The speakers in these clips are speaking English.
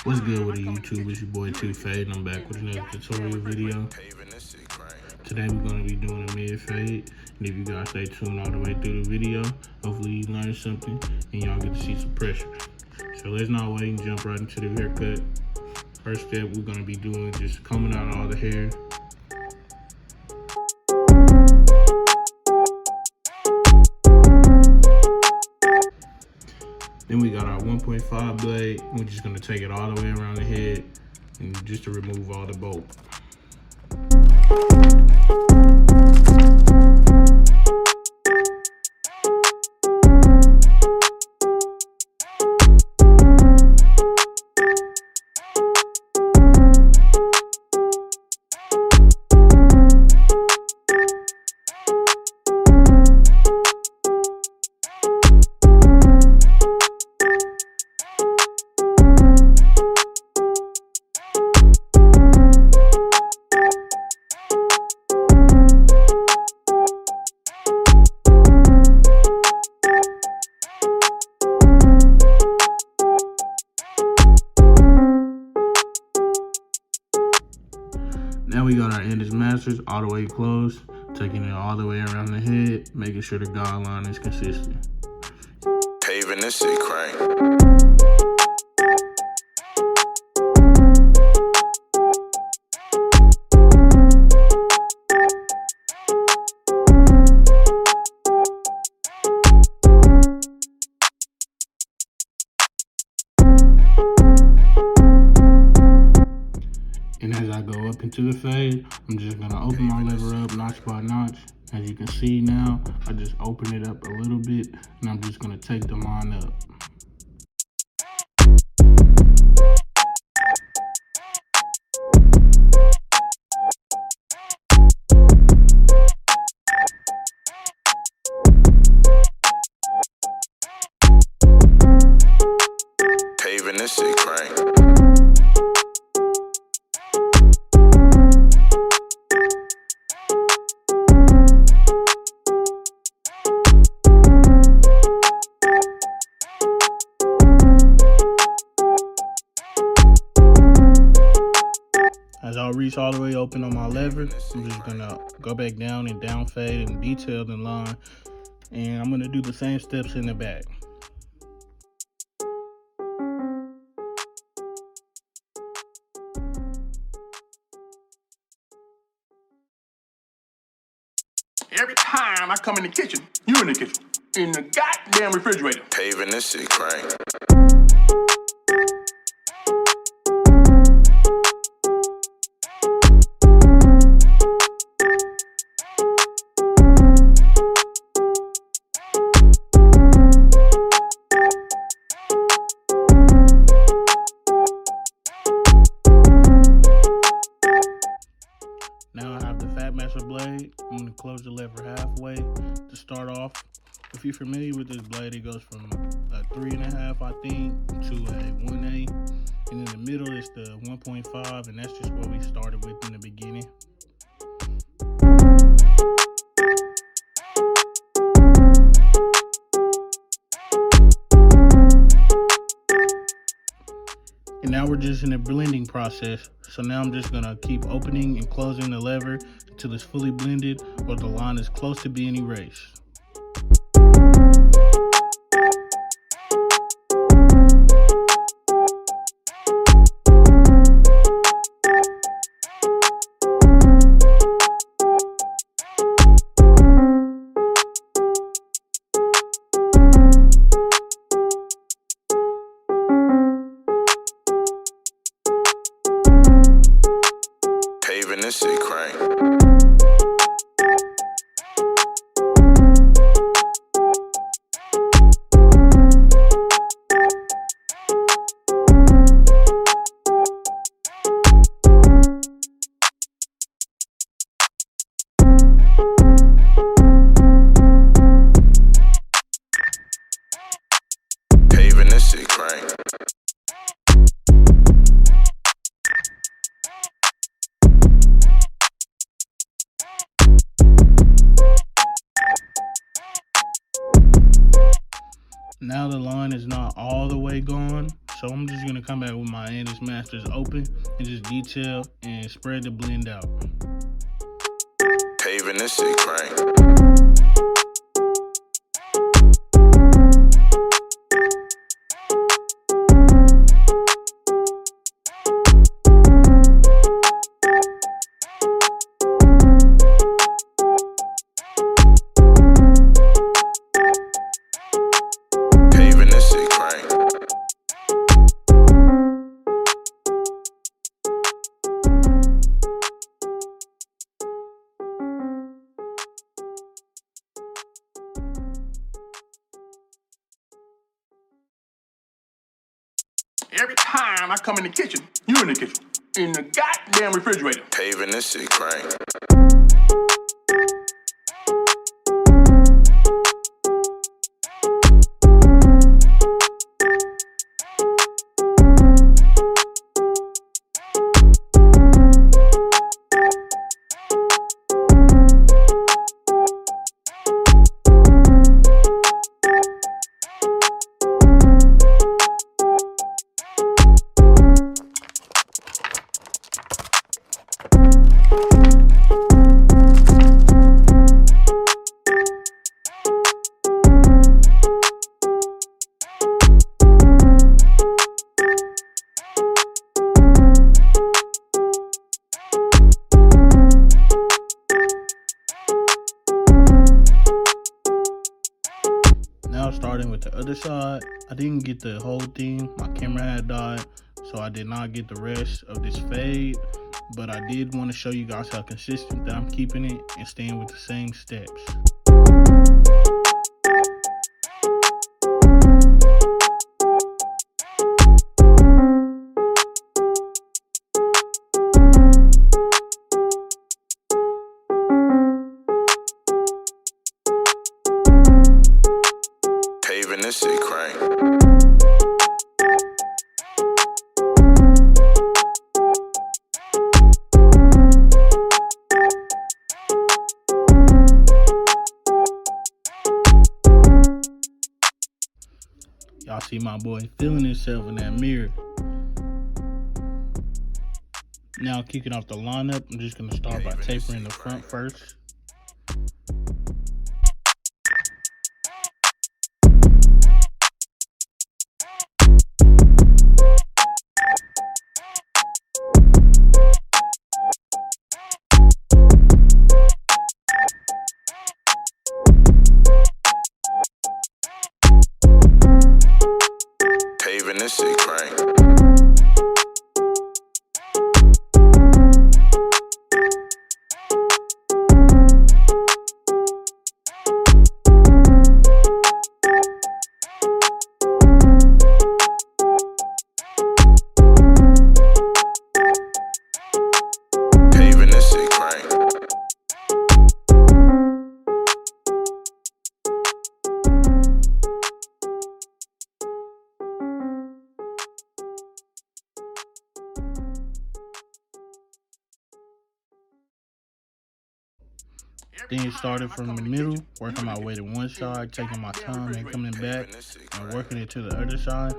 What's good with the YouTube? It's your boy Toofadeit, and I'm back with another tutorial video. Today we're going to be doing a mid fade, and if you guys stay tuned all the way through the video, hopefully you learn something and y'all get to see some pressure. So let's not wait and jump right into the haircut. First step we're going to be doing just combing out all the hair. Then we got our 1.5 blade. We're just gonna take it all the way around the head and just to remove all the bulk. Now we got our endless masters all the way closed, taking it all the way around the head, making sure the guideline is consistent. Paving this shit crank. And as I go up into the fade, I'm just gonna open my lever up notch by notch. As you can see now, I just open it up a little bit, and I'm just gonna take the line up. Paving this shit crank. As I reach all the way open on my lever, I'm just gonna go back down and down fade and detail the line. And I'm gonna do the same steps in the back. Every time I come in the kitchen, you in the kitchen, in the goddamn refrigerator. Paving this shit crank. Now I have the fat master blade. I'm gonna close the lever halfway to start off. If you're familiar with this blade, it goes from a 3.5, I think, to a 1/8. And in the middle is the 1.5, and that's just what we started with in the beginning. And now we're just in the blending process. So now I'm just gonna keep opening and closing the lever until it's fully blended or the line is close to being erased. Paving this shit crank. Paving this shit crank. Now the line is not all the way gone, So I'm just gonna come back with my Andes Masters open and just detail and spread the blend out. Paving this shit crank. Paving this shit crank. Every time I come in the kitchen, you in the kitchen. In the goddamn refrigerator. Paving this shit crank. Now starting with the other side, I didn't get the whole thing. My camera had died, so I did not get the rest of this fade. But I did want to show you guys how consistent that I'm keeping it and staying with the same steps. Paving this shit crank. Y'all see my boy feeling himself in that mirror. Now kicking off the lineup, I'm just gonna start by tapering the front first. Paving this shit crank. Paving this shit crank. Then started from the middle, working my way to one side, taking my time and coming back and working it to the other side.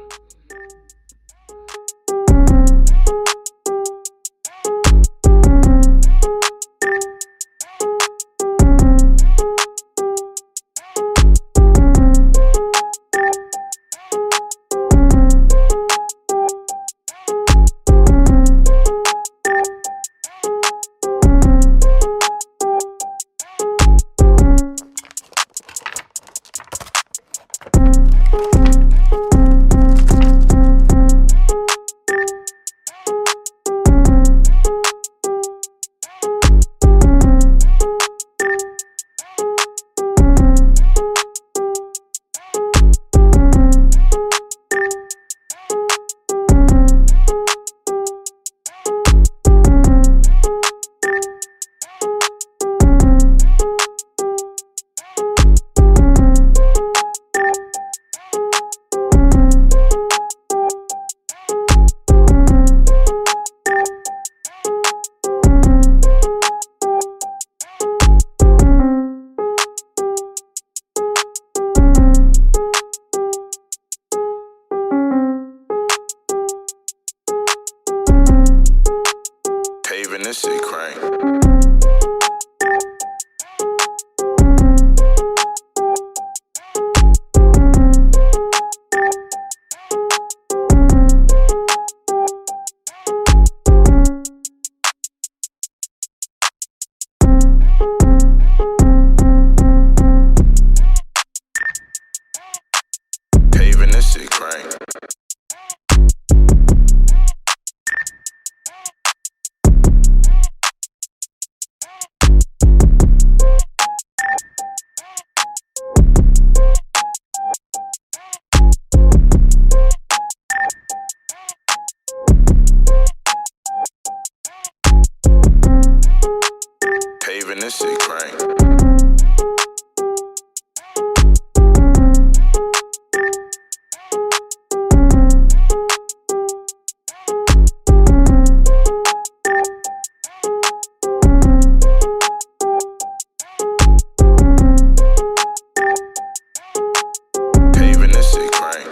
this shit crank. Paving this shit crank. Paving this shit crank. Paving this shit crank.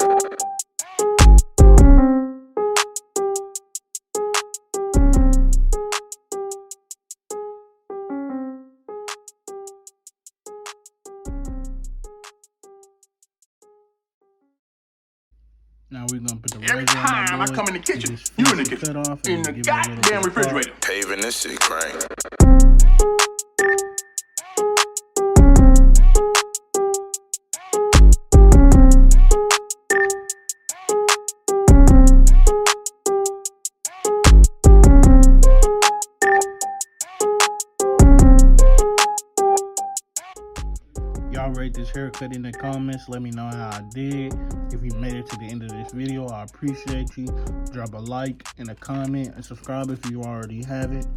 Now we're gonna put the Every razor on time I my board come in the kitchen, and just you in the finish kitchen. cut off In and the give it a little goddamn bit of refrigerator. Paving this shit crank. Y'all rate this haircut in the comments. Let me know how I did. If you made it to the end of this video, I appreciate you. Drop a like and a comment and subscribe if you already have it.